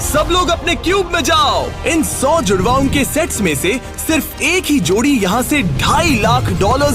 सब लोग अपने क्यूब में जाओ। इन 100 जुड़वाओं के सेट्स में से सिर्फ एक ही जोड़ी यहाँ से $2.5 लाख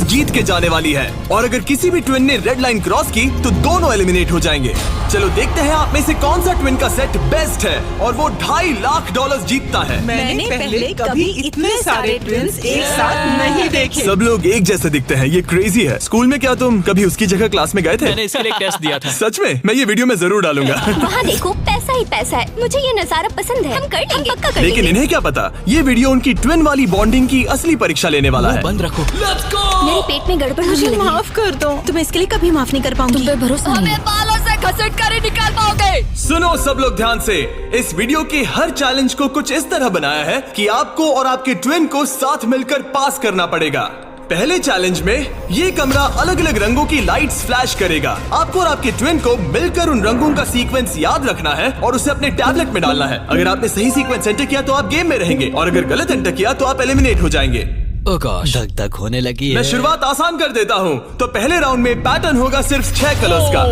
जीत के जाने वाली है। और अगर किसी भी ट्विन ने रेड लाइन क्रॉस की तो दोनों एलिमिनेट हो जाएंगे। चलो देखते हैं आप में से कौन सा ट्विन का सेट बेस्ट है और वो $2.5 लाख जीतता है। मैंने पहले कभी इतने सारे ट्विन्स एक साथ नहीं देखे। सब लोग एक जैसे दिखते हैं, ये क्रेजी है। स्कूल में क्या तुम कभी उसकी जगह क्लास में गए थे? मैंने इसके लिए एक टेस्ट दिया था। सच में? मैं ये वीडियो में जरूर डालूंगा। वहाँ देखो, पैसा ही पैसा है। मुझे ये नजारा पसंद है। हम कर लेंगे, पक्का कर लेकिन लेंगे। इन्हें क्या पता, ये वीडियो उनकी ट्विन वाली बॉन्डिंग की असली परीक्षा लेने वाला है। बंद रखो। मेरे पेट में गड़बड़ होने मुझे लगी। माफ कर दो, तुम्हें इसके लिए कभी माफ नहीं कर पाऊंगी। तुम पे भरोसा नहीं है। बालों से घसीट कर ही निकाल पाओगे। सुनो सब लोग ध्यान से, इस वीडियो के हर चैलेंज को कुछ इस तरह बनाया है कि आपको और आपके ट्विन को साथ मिलकर पास करना पड़ेगा। पहले चैलेंज में ये कमरा अलग अलग रंगों की लाइट्स फ्लैश करेगा। आपको और आपके ट्विन को मिलकर उन रंगों का सीक्वेंस याद रखना है और उसे अपने टैबलेट में डालना है। अगर आपने सही सीक्वेंस एंटर किया तो आप गेम में रहेंगे और अगर गलत एंटर किया तो आप एलिमिनेट हो जाएंगे। धक धक होने लगी मैं शुरुआत आसान कर देता हूँ। तो पहले राउंड में पैटर्न होगा सिर्फ 6 कलर्स का।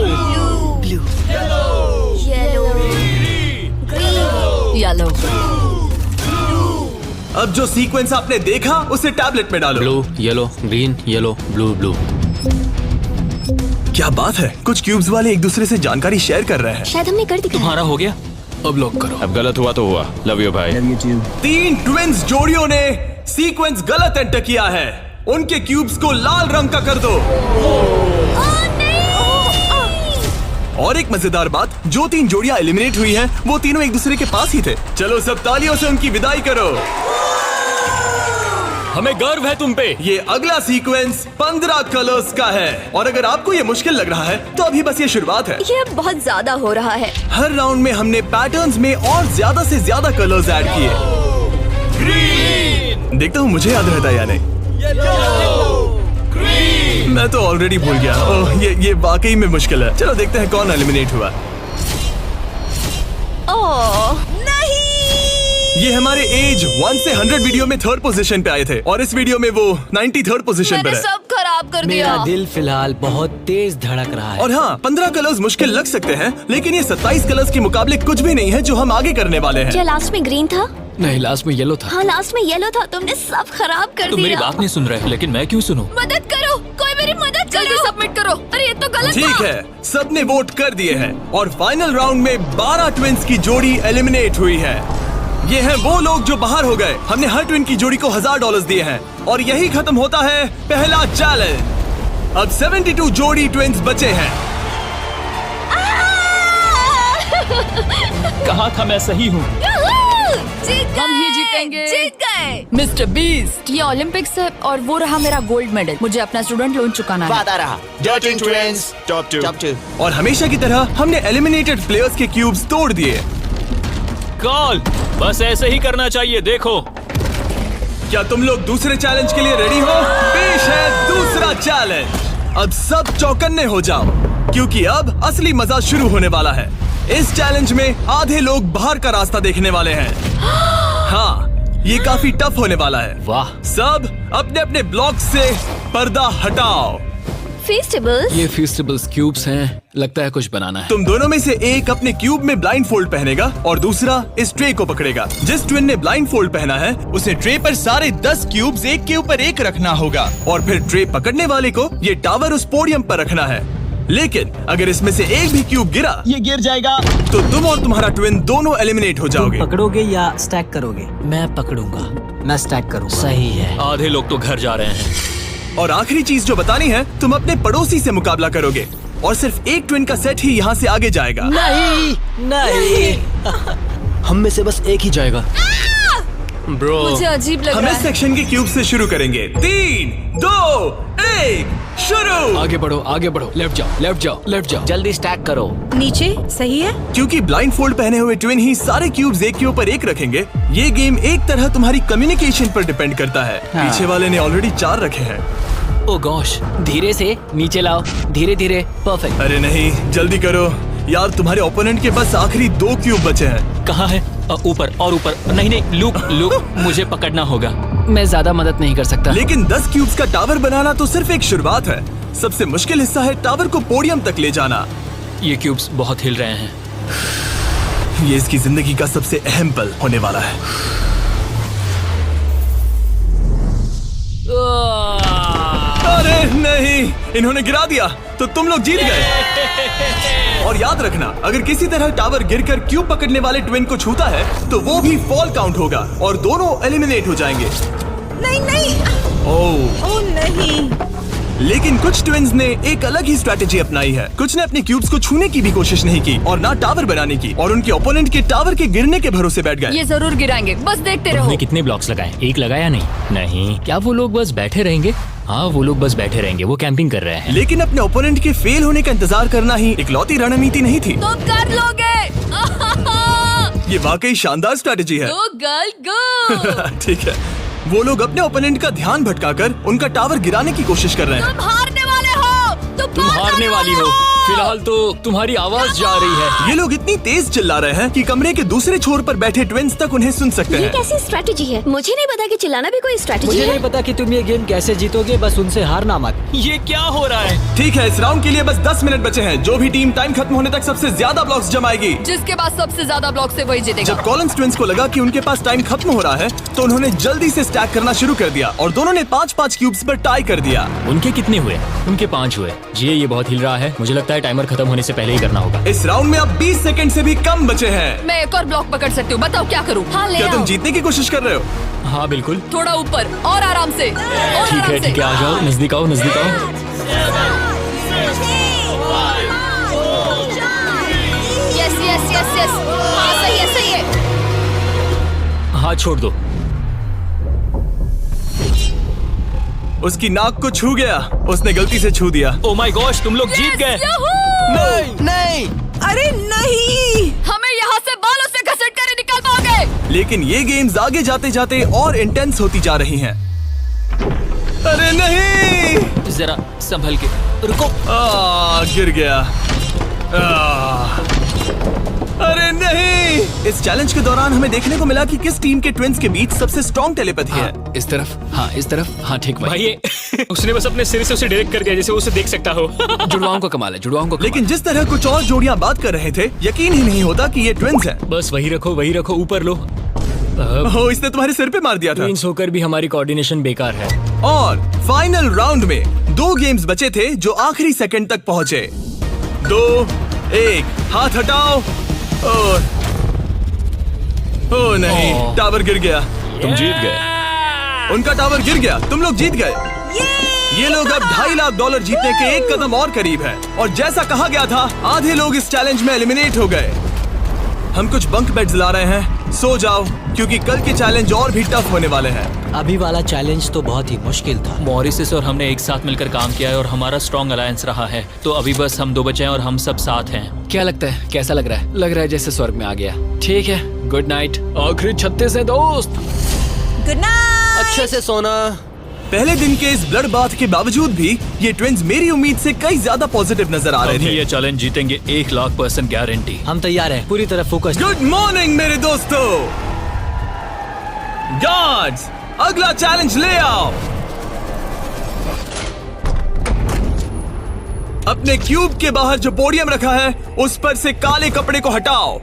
Yellow, green, yellow. अब जो सीक्वेंस आपने देखा उसे टैबलेट में डालो। Blue, yellow, green, yellow, blue, blue. क्या बात है, कुछ क्यूब्स वाले एक दूसरे से जानकारी शेयर कर रहे हैं। शायद हमने कर दिया। तुम्हारा हो गया, अब लॉक करो। अब गलत हुआ तो हुआ। लव यू भाई। 3 ट्विन्स जोड़ियों ने सीक्वेंस गलत एंटर किया है। उनके क्यूब्स को लाल रंग का कर दो। और एक मजेदार बात, जो 3 जोड़ियां एलिमिनेट हुई हैं, वो तीनों एक दूसरे के पास ही थे। चलो सब तालियों से उनकी विदाई करो। हमें गर्व है तुम पे। ये अगला सीक्वेंस 15 कलर्स का है और अगर आपको ये मुश्किल लग रहा है तो अभी बस ये शुरुआत है। ये अब बहुत ज्यादा हो रहा है। हर राउंड में हमने पैटर्न्स में और ज्यादा से ज्यादा कलर्स ऐड किए। ग्रीन, देखता हूँ मुझे याद रहता है या नहीं। मैं तो ऑलरेडी भूल गया। ओह, ये वाकई में मुश्किल है। चलो देखते हैं कौन एलिमिनेट हुआ। ओह ये हमारे एज 1 से 100 वीडियो में 3rd पोजीशन पे आए थे और इस वीडियो में वो 93rd पोजीशन पर मैंने है। सब खराब कर दिया। मेरा दिल फिलहाल बहुत तेज धड़क रहा है। और हाँ, 15 कलर्स मुश्किल लग सकते हैं लेकिन ये 27 कलर्स के मुकाबले कुछ भी नहीं है जो हम आगे करने वाले हैं। क्या लास्ट में ग्रीन था? नहीं, लास्ट में येलो था। हाँ लास्ट में येलो था। तुमने सब खराब कर तुम मेरी दिया। बात नहीं सुन रहे, लेकिन मैं क्यों सुनूं? मदद करो, कोई मेरी मदद करो। जल्दी सबमिट करो। अरे ये तो गलत ठीक था। है, सबने वोट कर दिए हैं और फाइनल राउंड में 12 ट्विन्स की जोड़ी एलिमिनेट हुई है। ये हैं वो लोग जो बाहर हो गए। हमने हर ट्विन की जोड़ी को $1000 दिए हैं और यही खत्म होता है पहला चैलेंज। अब 72 जोड़ी ट्विन्स बचे हैं। कहा था मैं सही हूँ। जीत गए। हम ही जीतेंगे। जीत गए। मिस्टर बीस्ट, ये ओलंपिक्स है और वो रहा मेरा गोल्ड मेडल। मुझे अपना स्टूडेंट लोन चुकाना है। वादा रहा। Dirty Twins, top 2. और हमेशा की तरह हमने एलिमिनेटेड प्लेयर्स के क्यूब्स तोड़ दिए। कॉल, बस ऐसे ही करना चाहिए। देखो, क्या तुम लोग दूसरे चैलेंज के लिए रेडी हो? पेश है दूसरा चैलेंज। अब सब चौकन्ने हो जाओ क्योंकि अब असली मजा शुरू होने वाला है। इस चैलेंज में आधे लोग बाहर का रास्ता देखने वाले हैं। हाँ, ये काफी टफ होने वाला है। वाह। सब अपने अपने ब्लॉक से पर्दा हटाओ। फेस्टिवल्स? ये फेस्टिवल्स क्यूब्स हैं, लगता है कुछ बनाना है। तुम दोनों में से एक अपने क्यूब में ब्लाइंड फोल्ड पहनेगा और दूसरा इस ट्रे को पकड़ेगा। जिस ट्विन ने ब्लाइंड फोल्ड पहना है उसे ट्रे पर सारे 10 क्यूब्स एक के ऊपर एक रखना होगा और फिर ट्रे पकड़ने वाले को ये टावर उस पोडियम पर रखना है। लेकिन अगर इसमें से एक भी क्यूब गिरा, ये गिर जाएगा। तो तुम और तुम्हारा ट्विन दोनों एलिमिनेट हो जाओगे। पकड़ोगे या स्टैक करोगे? मैं पकड़ूंगा। मैं स्टैक करूंगा। सही है। आधे लोग तो घर जा रहे हैं। और आखिरी चीज जो बतानी है, तुम अपने पड़ोसी से मुकाबला करोगे और सिर्फ एक ट्विन का सेट ही यहाँ से आगे जाएगा। नहीं। हम में से बस एक ही जाएगा। ब्रो, मुझे अजीब लग हम रहा इस है। सेक्शन के क्यूब से शुरू करेंगे। 3, 2, 1, शुरू। आगे बढ़ो, आगे बढ़ो। लेफ्ट जाओ, लेफ्ट जाओ, लेफ्ट जाओ। जल्दी स्टैक करो। नीचे सही है। क्योंकि ब्लाइंड फोल्ड पहने हुए ट्विन ही सारे क्यूब्स एक के ऊपर एक रखेंगे, ये गेम एक तरह तुम्हारी कम्युनिकेशन पर डिपेंड करता है। पीछे वाले ने ऑलरेडी 4 रखे हैं। ओ गॉश, धीरे से नीचे लाओ, धीरे धीरे। परफेक्ट। अरे नहीं, जल्दी करो यार, तुम्हारे ओपोनेंट के बस आखिरी 2 क्यूब बचे हैं। कहाँ है? ऊपर और ऊपर। नहीं नहीं, लूप लूप, मुझे पकड़ना होगा। मैं ज्यादा मदद नहीं कर सकता। लेकिन 10 क्यूब्स का टावर बनाना तो सिर्फ एक शुरुआत है। सबसे मुश्किल हिस्सा है टावर को पोडियम तक ले जाना। ये क्यूब्स बहुत हिल रहे हैं। ये इसकी जिंदगी का सबसे अहम पल होने वाला है। अरे नहीं, इन्होंने गिरा दिया, तो तुम लोग जीत गए। और याद रखना, अगर किसी तरह टावर गिरकर क्यूब पकड़ने वाले ट्विन को छूता है तो वो भी फॉल काउंट होगा और दोनों एलिमिनेट हो जाएंगे। नहीं नहीं, ओह नहीं। लेकिन कुछ ट्विन्स ने एक अलग ही स्ट्रैटेजी अपनाई है। कुछ ने अपने क्यूब्स को छूने की भी कोशिश नहीं की और ना टावर बनाने की, और उनके ओपोनेंट के टावर के गिरने के भरोसे बैठ गए। ये जरूर गिराएंगे, बस देखते रहो। उन्होंने कितने ब्लॉक्स लगाए? एक लगाया नहीं। क्या वो लोग बस बैठे रहेंगे? हाँ, वो लोग बस बैठे रहेंगे, वो कैंपिंग कर रहे हैं। लेकिन अपने ओपोनेंट के फेल होने का इंतजार करना ही इकलौती रणनीति नहीं थी। तुम कर लोगे। ये वाकई शानदार स्ट्रैटेजी है। गो गर्ल गो। ठीक है, वो लोग अपने ओपोनेंट का ध्यान भटकाकर उनका टावर गिराने की कोशिश कर रहे हैं। तुम हारने वाले हो। तुम हारने वाली हो। फिलहाल तो तुम्हारी आवाज जा रही है। ये लोग इतनी तेज चिल्ला रहे हैं कि कमरे के दूसरे छोर पर बैठे ट्विन्स तक उन्हें सुन सकते ये हैं। कैसी स्ट्रैटेजी है? मुझे नहीं पता कि चिल्लाना भी कोई स्ट्रैटेजी मुझे है। नहीं पता कि तुम ये गेम कैसे जीतोगे, बस उनसे हारना मत। ये क्या हो रहा है? ठीक है, इस राउंड के लिए बस 10 मिनट बचे हैं। जो भी टीम टाइम खत्म होने तक सबसे ज्यादा ब्लॉक्स जमाएगी, जिसके पास सबसे ज्यादा ब्लॉक से वही जीतेगा। जब कॉलिंस ट्विन्स को लगा कि उनके पास टाइम खत्म हो रहा है तो उन्होंने जल्दी से स्टैक करना शुरू कर दिया और दोनों ने 5-5 क्यूब्स पर टाई कर दिया। उनके कितने हुए? उनके 5 हुए। जी, ये बहुत हिल रहा है। मुझे लगता है टाइमर खत्म होने से पहले ही करना होगा। इस राउंड में अब 20 सेकंड से भी कम बचे हैं। मैं एक और ब्लॉक पकड़ सकती हूँ, बताओ क्या करूँ? हाँ, ले क्या तुम आओ। जीतने की कोशिश कर रहे हो? हाँ बिल्कुल। थोड़ा ऊपर और आराम से। और ठीक आराम है से। ठीक है, आ जाओ, नजदीक आओ, नजदीक आओ। Yes yes yes yes. हाँ सही है सही है। हाथ छोड़ दो। उसकी नाक को छू गया, उसने गलती से छू दिया। ओ माय गॉश, तुम लोग जीत गए। नहीं। अरे नहीं। हमें यहाँ से बालों से घसीट कर निकाल पाओगे। लेकिन ये गेम्स आगे जाते जाते और इंटेंस होती जा रही हैं। अरे नहीं, जरा संभल के रुको। गिर गया। अरे नहीं। इस चैलेंज के दौरान हमें देखने को मिला कि किस टीम के ट्विन्स के बीच सबसे स्ट्रॉन्ग टेलीपैथी है। इस तरफ, हाँ इस तरफ, हाँ ठीक भाई। ये उसने बस अपने सिर से उसे डायरेक्ट कर दिया जैसे वो उसे देख सकता हो। जुड़वाओं को कमाल है, जुड़वाओं को। लेकिन जिस तरह कुछ और जोड़ियां बात कर रहे थे, यकीन ही नहीं होता कि ये ट्विन्स हैं। बस वही रखो, ऊपर लो। ओह, इसने तुम्हारे सिर पे मार दिया था। ट्विन्स होकर भी हमारी कोऑर्डिनेशन बेकार है। और फाइनल राउंड में 2 गेम्स बचे थे जो आखिरी सेकंड तक पहुंचे। 2, 1, हाथ हटाओ। ओह नहीं, टावर गिर गया। तुम जीत गए। उनका टावर गिर गया, तुम लोग जीत गए। ये लोग अब $2.5 लाख जीतने के एक कदम और करीब है। और जैसा कहा गया था, आधे लोग इस चैलेंज में एलिमिनेट हो गए। हम कुछ बंक बेड्स ला रहे हैं, सो जाओ, क्योंकि कल के चैलेंज और भी टफ होने वाले हैं। अभी वाला चैलेंज तो बहुत ही मुश्किल था। मॉरिसस और हमने एक साथ मिलकर काम किया है और हमारा स्ट्रॉन्ग अलायंस रहा है। तो अभी बस हम 2 बचे हैं और हम सब साथ हैं। क्या लगता है, कैसा लग रहा है? लग रहा है जैसे स्वर्ग में आ गया। ठीक है, गुड नाइट। आखिरी 36 है दोस्त। Good night. अच्छे से सोना। पहले दिन के इस ब्लड बाथ के बावजूद भी ये ट्विन्स मेरी उम्मीद से कई ज्यादा पॉजिटिव नजर आ रहे अभी थे। ये चैलेंज जीतेंगे, 1,00,000% गारंटी। हम तैयार हैं, पूरी तरह फोकस। गुड मॉर्निंग मेरे दोस्तों। गार्ड्स, अगला चैलेंज ले आओ। अपने क्यूब के बाहर जो पोडियम रखा है उस पर से काले कपड़े को हटाओ।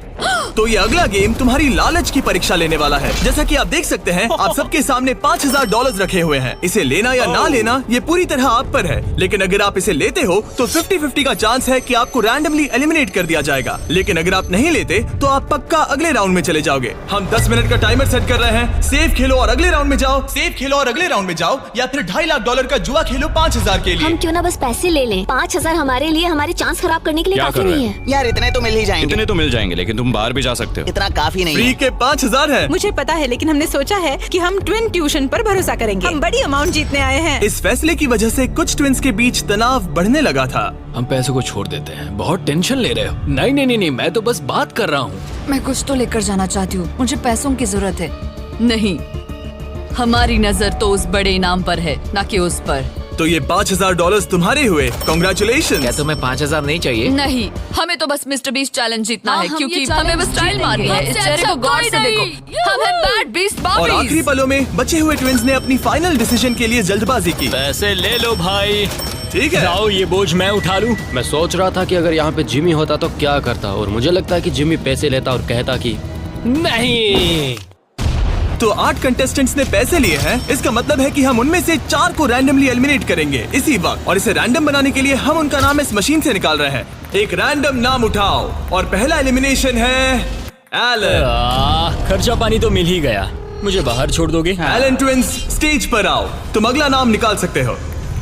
तो ये अगला गेम तुम्हारी लालच की परीक्षा लेने वाला है। जैसा कि आप देख सकते हैं, आप सबके सामने $5,000 रखे हुए हैं। इसे लेना या ना लेना ये पूरी तरह आप पर है। लेकिन अगर आप इसे लेते हो तो 50-50 का चांस है कि आपको रैंडमली एलिमिनेट कर दिया जाएगा। लेकिन अगर आप नहीं लेते तो आप पक्का अगले राउंड में चले जाओगे। हम 10 मिनट का टाइमर सेट कर रहे हैं। सेफ खेलो और अगले राउंड में जाओ, सेफ खेलो और अगले राउंड में जाओ, या फिर $2.5 लाख का जुआ खेलो 5,000 के लिए। हम क्यों ना बस पैसे ले लें? 5,000 हमारे लिए हमारे चांस खराब करने के लिए क्या काफी कर रहे नहीं हो? है। यार इतने तो मिल ही जाएंगे। इतने तो मिल जाएंगे, लेकिन तुम बाहर भी जा सकते हो। इतना काफी नहीं फ्री है। के 5,000 है। मुझे पता है, लेकिन हमने सोचा है कि हम ट्विन ट्यूशन पर भरोसा करेंगे। हम बड़ी अमाउंट जीतने आए हैं। इस फैसले की वजह से कुछ ट्विन्स के बीच तनाव बढ़ने लगा था। हम पैसों को छोड़ देते हैं, बहुत टेंशन ले रहे हो। नहीं, मैं तो बस बात कर रहा हूँ। मैं कुछ तो लेकर जाना चाहती हूँ, मुझे पैसों की जरूरत है। नहीं, हमारी नजर तो उस बड़े इनाम पर है, ना कि उस पर। तो ये $5000 तुम्हारे हुए। कॉन्ग्रेचुलेशन। क्या तुम्हें 5000 नहीं चाहिए? नहीं, हमें तो बस मिस्टर बीस्ट चैलेंज जीतना हाँ, है, हम क्योंकि ये हमें बस challenge स्टाइल मारनी है। इस जीतेंगे। चेहरे को हमसे गौर कोई से नहीं। देखो, हम हैं बैड बीस्ट और आखिरी बाबीज। पलों में बचे हुए ट्विंस ने अपनी फाइनल डिसीजन के लिए जल्दबाजी की। पैसे ले लो भाई। ठीक है। जाओ, ये बोझ मैं उठा लूं। मैं सोच रहा था कि अगर यहाँ पे जिमी होता तो क्या करता, और मुझे लगता है कि जिमी पैसे लेता और कहता कि नहीं। तो 8 कंटेस्टेंट्स ने पैसे लिए हैं। इसका मतलब है कि हम उनमें से 4 को रैंडमली एलिमिनेट करेंगे इसी वक्त, और इसे रैंडम बनाने के लिए हम उनका नाम इस मशीन से निकाल रहे हैं। एक रैंडम नाम उठाओ, और पहला एलिमिनेशन है एलन। खर्चा पानी तो मिल ही गया, मुझे बाहर छोड़ दोगे? एलन ट्विंस, स्टेज पर आओ। तुम अगला नाम निकाल सकते हो।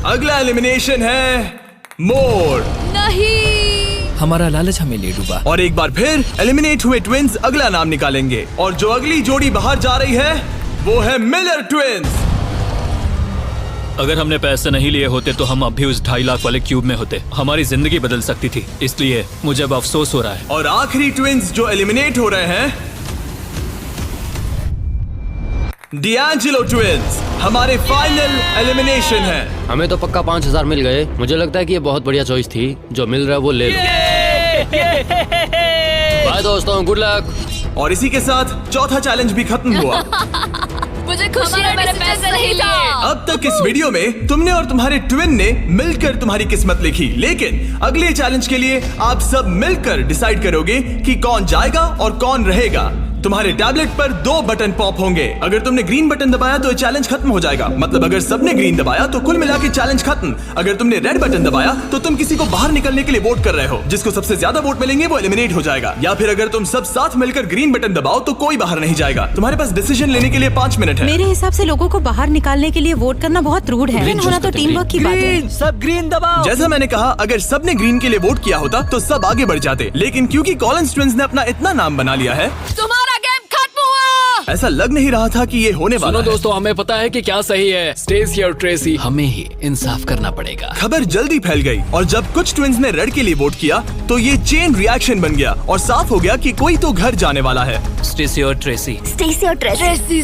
अगला एलिमिनेशन है मोर। नहीं, हमारा लालच हमें ले डूबा। और एक बार फिर एलिमिनेट हुए ट्विंस अगला नाम निकालेंगे, और जो अगली जोड़ी बाहर जा रही है वो है मिलर ट्विंस। अगर हमने पैसे नहीं लिए होते तो हम अब भी उस 2.5 लाख वाले क्यूब में होते। हमारी जिंदगी बदल सकती थी, इसलिए मुझे अब अफसोस हो रहा है। और आखिरी ट्विंस जो एलिमिनेट हो रहे हैं, डिएंजेलो ट्विंस, हमारे फाइनल एलिमिनेशन है। हमें तो पक्का 5000 मिल गए। मुझे लगता है कि ये बहुत बढ़िया चॉइस थी। जो मिल रहा है वो ले लो। बाय दोस्तों, गुड लक। और इसी के साथ चौथा चैलेंज भी खत्म हुआ। मुझे खुशी है मेरे पैसे नहीं लिए। अब तक इस वीडियो में तुमने और तुम्हारे ट्विन ने मिलकर तुम्हारी किस्मत लिखी, लेकिन अगले चैलेंज के लिए आप सब मिलकर डिसाइड करोगे कि कौन जाएगा और कौन रहेगा। तुम्हारे टैबलेट पर 2 बटन पॉप होंगे। अगर तुमने ग्रीन बटन दबाया तो चैलेंज खत्म हो जाएगा। मतलब अगर सबने ग्रीन दबाया तो कुल मिला के चैलेंज खत्म। अगर तुमने रेड बटन दबाया तो तुम किसी को बाहर निकलने के लिए वोट कर रहे हो। जिसको सबसे ज्यादा वोट मिलेंगे वो एलिमिनेट हो जाएगा। या फिर अगर तुम सब साथ मिलकर ग्रीन बटन दबाओ तो कोई बाहर नहीं जाएगा। तुम्हारे पास डिसीजन लेने के लिए 5 मिनट है। मेरे हिसाब से लोगों को बाहर निकालने के लिए वोट करना बहुत रूड है। Green होना choose तो करते टीम वर्क की बात है। सब ग्रीन दबाओ। जैसा मैंने कहा, अगर सबने ग्रीन के लिए वोट किया होता तो सब आगे बढ़ जाते, लेकिन क्योंकि कॉलिंस ट्विंस ने अपना इतना नाम बना लिया है, तुम्हारा गेम खत्म हुआ। ऐसा लग नहीं रहा था कि ये होने वाला सुनो है। दोस्तों, हमें पता है कि क्या सही है। स्टेसी और ट्रेसी, हमें ही इंसाफ करना पड़ेगा। खबर जल्दी फैल गई, और जब कुछ ट्विंस ने रेड के लिए वोट किया तो ये चेन रिएक्शन बन गया और साफ हो गया कि कोई तो घर जाने वाला है। स्टेसी और ट्रेसी। स्टेसी और ट्रेसी।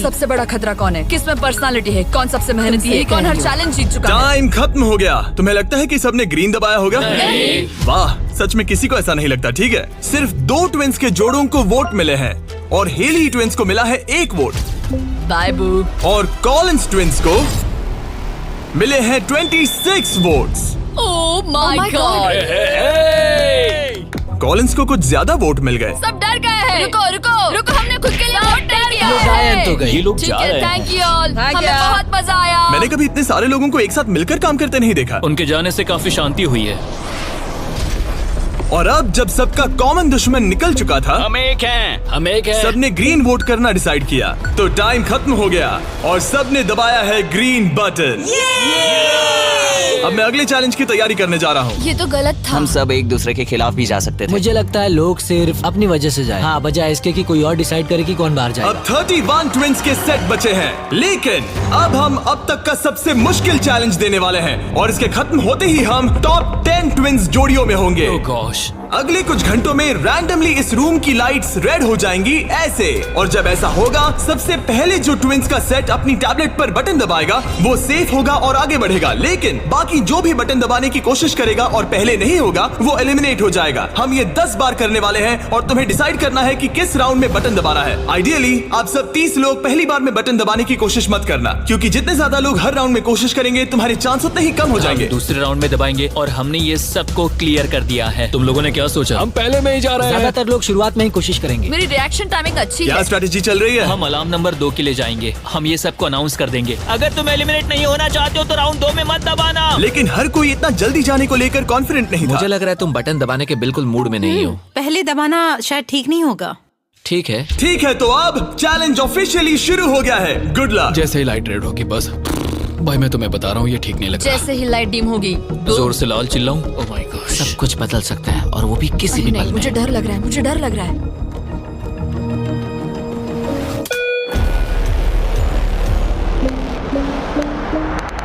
सबसे बड़ा खतरा कौन है? किसमें पर्सनालिटी है? कौन सबसे मेहनती है? कौन हर चैलेंज जीत चुका है? टाइम खत्म हो गया। तुम्हें लगता है कि सबने ग्रीन दबाया होगा? नहीं। वाह, सच में किसी को ऐसा नहीं लगता। ठीक है, सिर्फ 2 ट्विंस के जोड़ों को वोट मिले हैं, और हेली ट्विंस को मिला है 1 वोट, बाय बू। और कॉलिंस ट्विंस को मिले हैं 26 votes. Oh my God, Collins को कुछ ज्यादा वोट मिल गए। सब डर गए हैं। रुको रुको रुको, हमने खुद के लिए वोट नहीं किया गायब तो गए। ये लोग ठीक जा है, रहे हैं। थैंक यू ऑल, हमें बहुत मजा आया। मैंने कभी इतने सारे लोगों को एक साथ मिलकर काम करते नहीं देखा। उनके जाने से काफी शांति हुई है। और अब जब सबका कॉमन दुश्मन निकल चुका था, हम एक हैं। सबने ग्रीन वोट करना डिसाइड किया। तो टाइम खत्म हो गया और सबने दबाया है ग्रीन बटन। अब मैं अगले चैलेंज की तैयारी करने जा रहा हूँ। ये तो गलत था। हम सब एक दूसरे के खिलाफ भी जा सकते थे। मुझे लगता है लोग सिर्फ अपनी वजह से जाए। हाँ, बजाय इसके कि कोई और डिसाइड करे कि कौन बाहर अब जाएगा। 31 ट्विंस के सेट बचे हैं, लेकिन अब हम अब तक का सबसे मुश्किल चैलेंज देने वाले हैं, और इसके खत्म होते ही हम टॉप 10 ट्विंस जोड़ियों में होंगे। Oh gosh। अगले कुछ घंटों में रैंडमली इस रूम की लाइट्स रेड हो जाएंगी ऐसे, और जब ऐसा होगा सबसे पहले जो ट्विंस का सेट अपनी टैबलेट पर बटन दबाएगा वो सेफ होगा और आगे बढ़ेगा, लेकिन बाकी जो भी बटन दबाने की कोशिश करेगा और पहले नहीं होगा वो एलिमिनेट हो जाएगा। हम ये 10 बार करने वाले हैं और तुम्हें डिसाइड करना है कि किस राउंड में बटन दबाना है। आइडियली आप सब 30 लोग पहली बार में बटन दबाने की कोशिश मत करना, क्योंकि जितने ज्यादा लोग हर राउंड में कोशिश करेंगे तुम्हारे चांस उतने ही कम हो जाएंगे। दूसरे राउंड में दबाएंगे, और हमने ये सबको क्लियर कर दिया है। तुम लोगों ने क्या सोचा? हम पहले में ही जा रहे हैं। ज्यादातर लोग शुरुआत में ही कोशिश करेंगे। मेरी रिएक्शन टाइमिंग अच्छी क्या है। स्ट्रेटेजी चल रही है? हम अलार्म नंबर 2 के लिए जाएंगे। हम ये सबको अनाउंस कर देंगे। अगर तुम एलिमिनेट नहीं होना चाहते हो तो राउंड 2 में मत दबाना। लेकिन हर कोई इतना जल्दी जाने को लेकर कॉन्फिडेंट नहीं था। मुझे लग रहा है तुम बटन दबाने के बिल्कुल मूड में नहीं हो। पहले दबाना शायद ठीक नहीं होगा। ठीक है, ठीक है, तो अब चैलेंज ऑफिशियली शुरू हो गया है। Good luck. जैसे ही लाइट रेड होगी बस। भाई मैं तुम्हें बता रहा हूँ, ये ठीक नहीं लग रहा। जैसे ही लाइट डिम होगी जोर से लाल चिल्लाऊं? Oh my God. सब कुछ बदल सकता है, और वो भी किसी भी पल नहीं, में। मुझे डर लग रहा है, मुझे डर लग रहा है।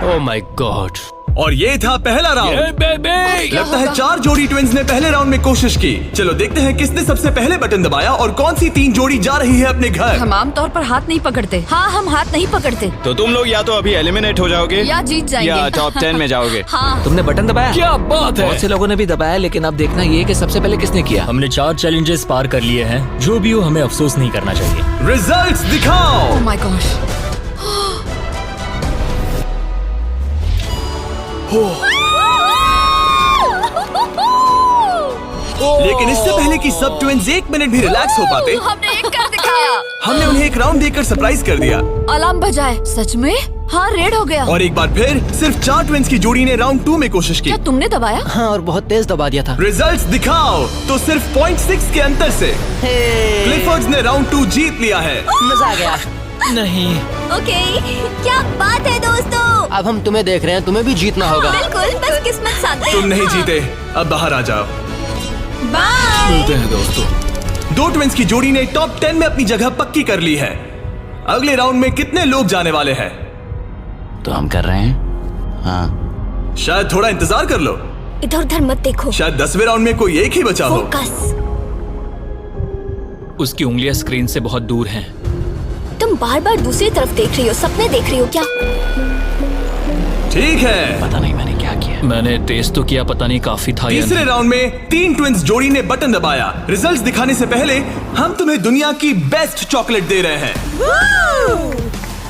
Oh my God. और ये था पहला राउंड। लगता है 4 जोड़ी ट्विंस ने पहले राउंड में कोशिश की। चलो देखते हैं किसने सबसे पहले बटन दबाया और कौन सी 3 जोड़ी जा रही है अपने घर। हम आमतौर पर हाथ नहीं पकड़ते। हाँ, हम हाथ नहीं पकड़ते। तो तुम लोग या तो अभी एलिमिनेट हो जाओगे या जीत जाएंगे। या टॉप 10 में जाओगे। हाँ। तुमने बटन दबाया? क्या बात है। बहुत से लोगों ने भी दबाया, लेकिन अब देखना ये कि सबसे पहले किसने किया। हमने 4 चैलेंजेस पार कर लिए हैं। जो भी हो, हमें अफसोस नहीं करना चाहिए। रिजल्ट्स दिखाओ। Oh my gosh। लेकिन इससे पहले कि सब ट्विंस 1 मिनट भी रिलैक्स हो पाते, हमने एक कर दिखाया। हमने उन्हें एक राउंड देकर सरप्राइज कर दिया। अलार्म बजाए। सच में? हाँ, रेड हो गया। और एक बार फिर सिर्फ 4 ट्विंस की जोड़ी ने राउंड 2 में कोशिश की। क्या तुमने दबाया? हाँ, और बहुत तेज दबा दिया था। रिजल्ट्स दिखाओ। तो सिर्फ 0.6 के अंतर से क्लिफर्ड्स ने राउंड 2 जीत लिया है। मजा आ गया। नहीं। ओके, क्या बात है दोस्तों। अब हम तुम्हें देख रहे हैं, तुम्हें भी जीतना होगा। बिल्कुल, बस किस्मत साथ दे। तुम नहीं जीते, अब बाहर आ जाओ। बाय। मिलते हैं दोस्तों। 2 ट्विंस की जोड़ी ने टॉप 10 में अपनी जगह पक्की कर ली है। अगले राउंड में कितने लोग जाने वाले हैं? तो हम कर रहे हैं। हाँ, शायद थोड़ा इंतजार कर लो। इधर उधर मत देखो। शायद 10वें राउंड में कोई एक ही बचा हो। फोकस। उसकी उंगलियां स्क्रीन से बहुत दूर हैं। तुम बार बार दूसरी तरफ देख रही हो, सपने देख रही हो क्या? ठीक है। पता नहीं मैंने क्या किया। मैंने टेस्ट तो किया, पता नहीं काफी था या तीसरे नहीं। राउंड में 3 ट्विंस जोड़ी ने बटन दबाया। रिजल्ट्स दिखाने से पहले हम तुम्हें दुनिया की बेस्ट चॉकलेट दे रहे हैं।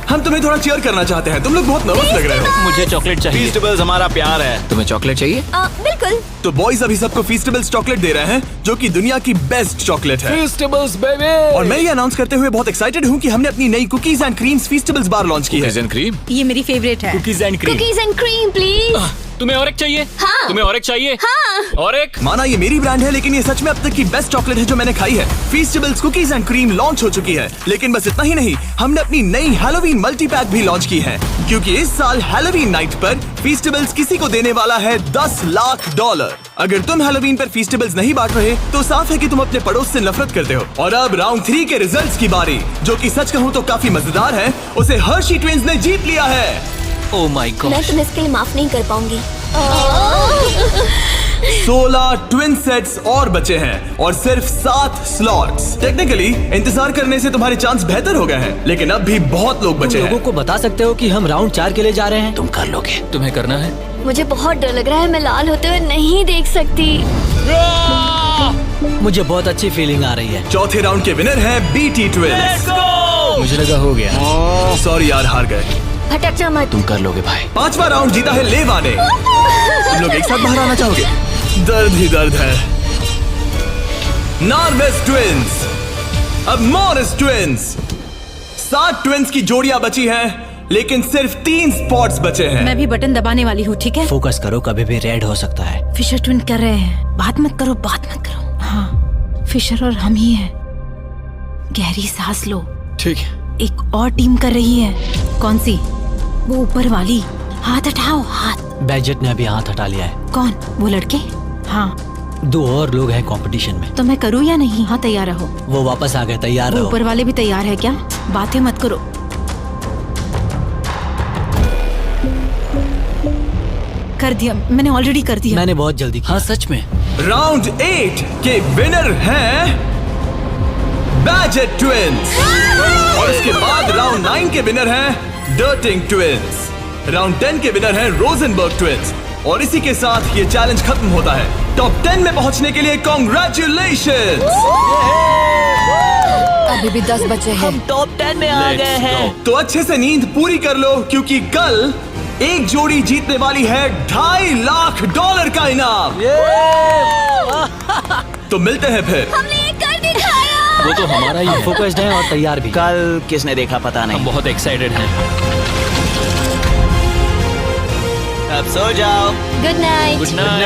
हम तुम्हें थोड़ा चीयर करना चाहते हैं। तुम लोग बहुत नर्वस लग रहे हो। मुझे चॉकलेट चाहिए। फीस्टेबल्स हमारा प्यार है। तुम्हें चॉकलेट चाहिए? बिल्कुल। तो बॉयज अभी सबको फीस्टेबल्स चॉकलेट दे रहे हैं, जो कि दुनिया की बेस्ट चॉकलेट है। Festivals baby. और मैं ये अनाउंस करते हुए बहुत एक्साइटेड हूँ कि हमने अपनी नई cookies and creams Feastables bar launch की है। क्रीम। ये मेरी फेवरेट है। Cookies and cream. Cookies and cream please. तुम्हें और एक चाहिए? हाँ। तुम्हें और एक चाहिए? हाँ। और एक? माना ये मेरी ब्रांड है, लेकिन ये सच में अब तक की बेस्ट चॉकलेट है जो मैंने खाई है। फीस्टेबल्स कुकीज एंड क्रीम लॉन्च हो चुकी है, लेकिन बस इतना ही नहीं, हमने अपनी नई हैलोवीन मल्टी पैक भी लॉन्च की है, क्योंकि इस साल हैलोवीन नाइट पर फीस्टेबल्स किसी को देने वाला है $10 लाख। अगर तुम हैलोवीन पर फीस्टेबल्स नहीं बांट रहे, तो साफ है कि तुम अपने पड़ोस से नफरत करते हो। और अब राउंड 3 के रिजल्ट्स की बारी, जो कि सच कहूँ तो काफी मजेदार है। उसे हर्शी ट्विंस ने जीत लिया है। Oh my God. मैं तुम्हें इसके लिए माफ नहीं कर पाऊंगी। 16 ट्विन सेट्स और बचे हैं और सिर्फ 7 स्लॉट्स। टेक्निकली इंतजार करने से तुम्हारे चांस बेहतर हो गए हैं, लेकिन अब भी बहुत लोग बचे तुम हैं। लोगों को बता सकते हो कि हम राउंड 4 के लिए जा रहे हैं? तुम कर लोगे। तुम्हें करना है? मुझे बहुत डर लग रहा है, मैं लाल होते हुए नहीं देख सकती। मुझे बहुत अच्छी फीलिंग आ रही है। चौथे राउंड के विनर है बीटी ट्विंस। मुझे लगा हो गया। सॉरी यार, हार गए। भटकना मत। तुम कर लोगे भाई। 5वां राउंड जीता है लेवा ने। तुम लोग एक साथ बाहर आना चाहोगे? दर्द ही दर्द है। नॉर्वेस ट्विंस, अब मॉरिस ट्विंस। 7 ट्विंस की जोड़ियां बची हैं, लेकिन सिर्फ 3 स्पॉट्स बचे हैं। मैं भी बटन दबाने वाली हूँ, ठीक है? फोकस करो, कभी भी रेड हो सकता है। फिशर ट्विन कर रहे हैं। बात मत करो, बात मत करो। हाँ, फिशर और हम ही हैं। गहरी सांस लो। ठीक है। एक और टीम कर रही है। कौन सी? वो ऊपर वाली। हाथ हटाओ, हाथ। बैजेट ने अभी हाथ हटा लिया है। कौन? वो लड़के? हाँ। 2 और लोग हैं कंपटीशन में। तो मैं करूँ या नहीं? हाँ, तैयार रहो। वो वापस आ गए, तैयार वो रहो। ऊपर वाले भी तैयार है क्या? बातें मत करो। कर दिया, मैंने ऑलरेडी कर दिया। मैंने बहुत जल्दी किया। हाँ सच में। राउंड 8 के विनर हैं बैजेट ट्विंस। और इसके बाद राउंड 9 के विनर हैं डर्टिंग ट्विंस। राउंड 10 के विनर हैं रोजनबर्ग ट्विंस। और इसी के साथ ये चैलेंज खत्म होता है। टॉप 10 में पहुंचने के लिए कांग्रेचुलेशंस। अभी भी 10 बचे हैं। टॉप 10 में आ गए हैं। तो अच्छे से नींद पूरी कर लो, क्योंकि कल एक जोड़ी जीतने वाली है $2.5 लाख का इनाम। तो मिलते हैं फिर। हमने ये कर दिखाया। वो तो हमारा ही है। फोकस्ड हैं और तैयार भी। कल किसने देखा पता हम नहीं। बहुत एक्साइटेड हैं। अब सो जाओ। Good night. Good night.